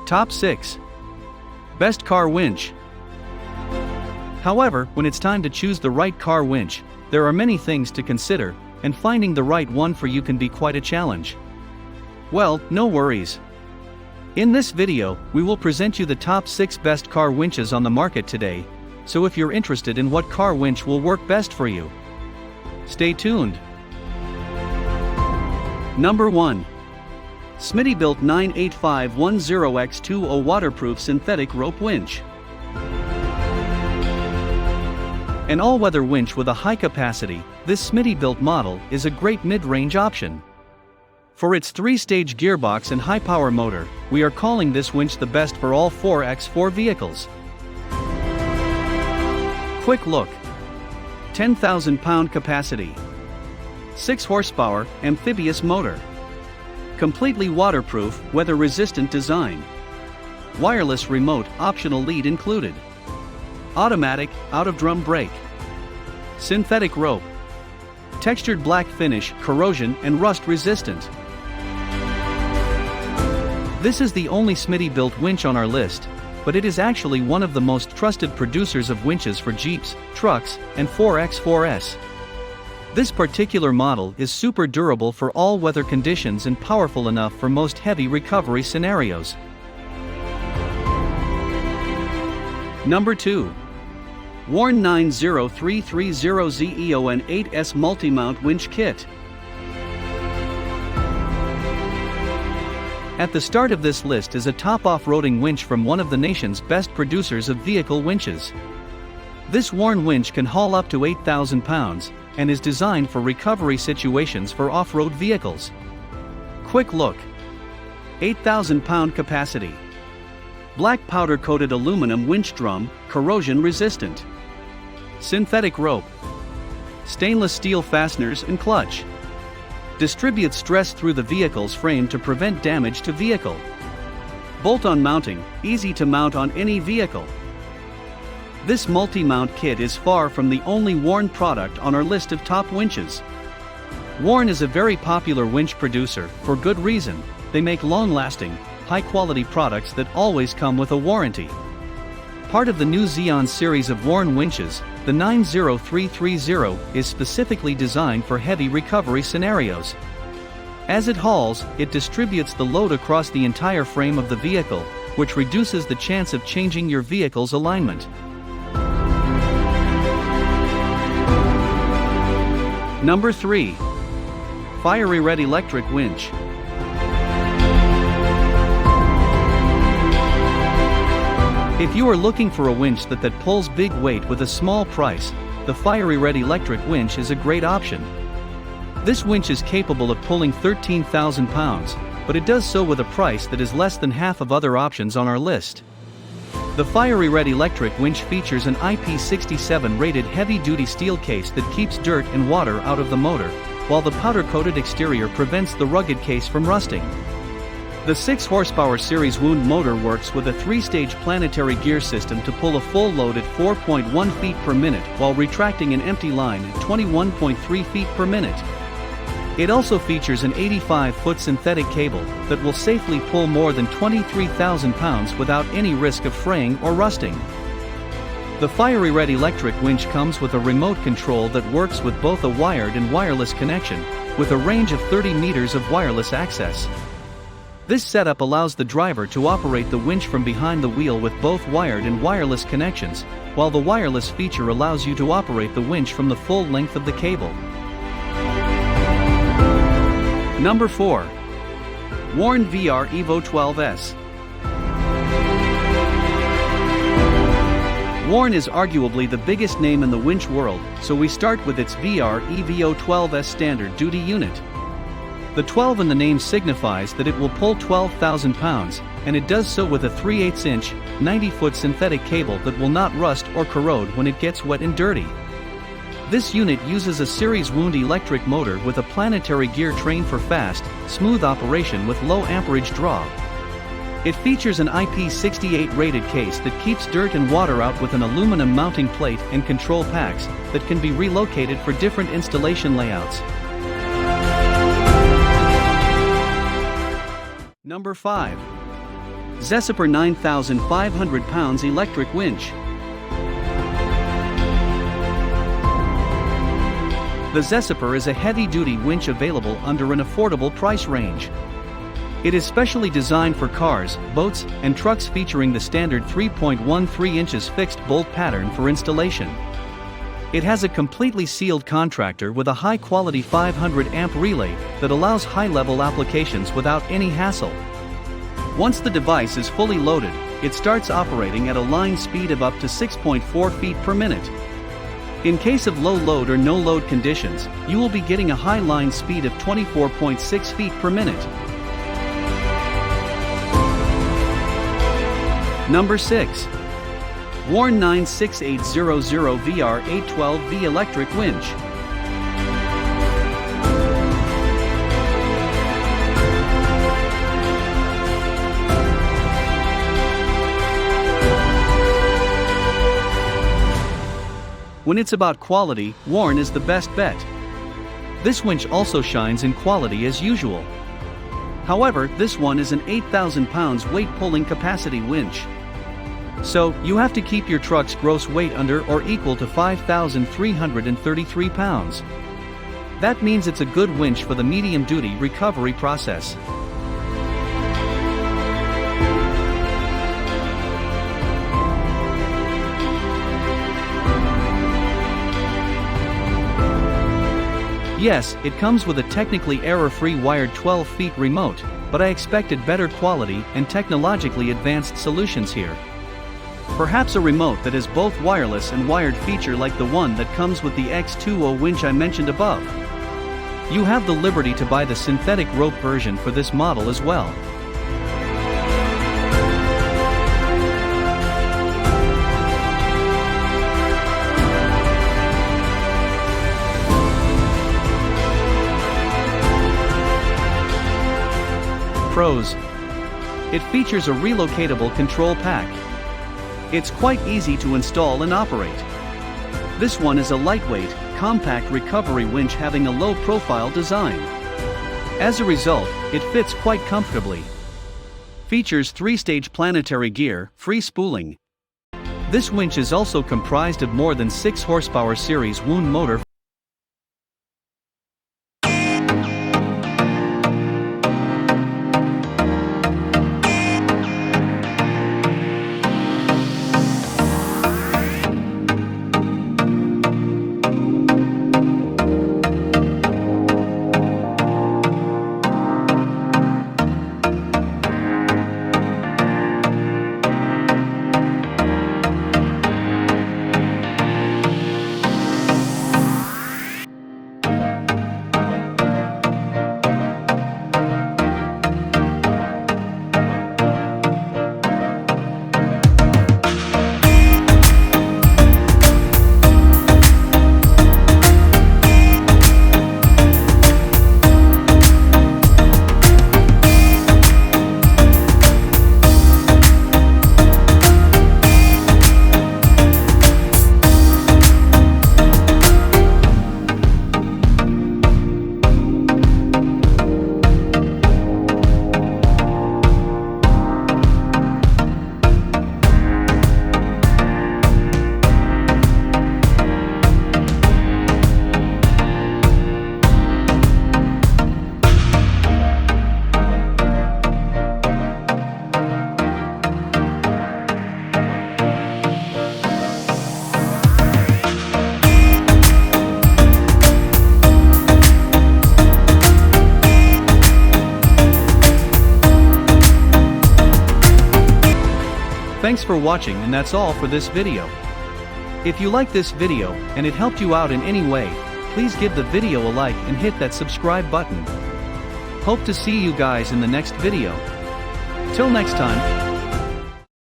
Top 6. Best car winch. However, when it's time to choose the right car winch, there are many things to consider, and finding the right one for you can be quite a challenge. Well, no worries. In this video, we will present you the top 6 best car winches on the market today, so if you're interested in what car winch will work best for you, stay tuned. Number 1. Smittybilt 98510X20 Waterproof Synthetic Rope Winch. An all-weather winch with a high capacity, this Smittybilt model is a great mid-range option. For its 3-stage gearbox and high-power motor, we are calling this winch the best for all 4x4 vehicles. Quick look. 10,000 pound capacity. 6 horsepower, amphibious motor. Completely waterproof, weather-resistant design. Wireless remote, optional lead included. Automatic, out-of-drum brake. Synthetic rope. Textured black finish, corrosion and rust resistant. This is the only Smittybilt winch on our list, but it is actually one of the most trusted producers of winches for Jeeps, trucks, and 4x4s. This particular model is super durable for all weather conditions and powerful enough for most heavy recovery scenarios. Number 2. Warn 90330ZEON8S Multi-Mount Winch Kit. At the start of this list is a top off-roading winch from one of the nation's best producers of vehicle winches. This Warn winch can haul up to 8,000 pounds, and is designed for recovery situations for off-road vehicles. Quick look. 8,000 pound capacity. Black powder-coated aluminum winch drum, corrosion resistant. Synthetic rope. Stainless steel fasteners and clutch. Distributes stress through the vehicle's frame to prevent damage to vehicle. Bolt-on mounting, easy to mount on any vehicle. This multi-mount kit is far from the only Warn product on our list of top winches. Warn is a very popular winch producer, for good reason. They make long-lasting, high-quality products that always come with a warranty. Part of the new Xeon series of Warn winches, the 90330 is specifically designed for heavy recovery scenarios. As it hauls, it distributes the load across the entire frame of the vehicle, which reduces the chance of changing your vehicle's alignment. Number 3. Fiery Red Electric Winch. If you are looking for a winch that pulls big weight with a small price, the Fiery Red Electric Winch is a great option. This winch is capable of pulling 13,000 pounds, but it does so with a price that is less than half of other options on our list. The Fiery Red Electric Winch features an IP67 rated heavy-duty steel case that keeps dirt and water out of the motor, while the powder-coated exterior prevents the rugged case from rusting. The 6 horsepower series wound motor works with a 3-stage planetary gear system to pull a full load at 4.1 feet per minute while retracting an empty line at 21.3 feet per minute. It also features an 85-foot synthetic cable that will safely pull more than 23,000 pounds without any risk of fraying or rusting. The Fiery Red Electric Winch comes with a remote control that works with both a wired and wireless connection, with a range of 30 meters of wireless access. This setup allows the driver to operate the winch from behind the wheel with both wired and wireless connections, while the wireless feature allows you to operate the winch from the full length of the cable. Number 4. Warn VR Evo 12S. Warn is arguably the biggest name in the winch world, so we start with its VR Evo 12S standard duty unit. The 12 in the name signifies that it will pull 12,000 pounds, and it does so with a 3/8-inch, 90-foot synthetic cable that will not rust or corrode when it gets wet and dirty. This unit uses a series wound electric motor with a planetary gear train for fast, smooth operation with low amperage draw. It features an IP68 rated case that keeps dirt and water out with an aluminum mounting plate and control packs that can be relocated for different installation layouts. Number 5. Zesiper 9,500 pounds electric winch. The Zesiper is a heavy-duty winch available under an affordable price range. It is specially designed for cars, boats, and trucks, featuring the standard 3.13 inches fixed bolt pattern for installation. It has a completely sealed contractor with a high-quality 500 amp relay that allows high-level applications without any hassle. Once the device is fully loaded, it starts operating at a line speed of up to 6.4 feet per minute. In case of low load or no load conditions, you will be getting a high line speed of 24.6 feet per minute. Number 6. Warn 96800 VR812V Electric Winch. When it's about quality, Warn is the best bet. This winch also shines in quality as usual. However, this one is an 8,000 pounds weight pulling capacity winch. So, you have to keep your truck's gross weight under or equal to 5,333 pounds. That means it's a good winch for the medium-duty recovery process. Yes, it comes with a technically error-free wired 12 feet remote, but I expected better quality and technologically advanced solutions here. Perhaps a remote that is both wireless and wired feature like the one that comes with the X20 winch I mentioned above. You have the liberty to buy the synthetic rope version for this model as well. Pros. It features a relocatable control pack. It's quite easy to install and operate. This one is a lightweight, compact recovery winch having a low-profile design. As a result, it fits quite comfortably. Features 3-stage planetary gear, free spooling. This winch is also comprised of more than 6 horsepower series wound motor. Thanks for watching, and that's all for this video. If you like this video, and it helped you out in any way, please give the video a like and hit that subscribe button. Hope to see you guys in the next video. Till next time.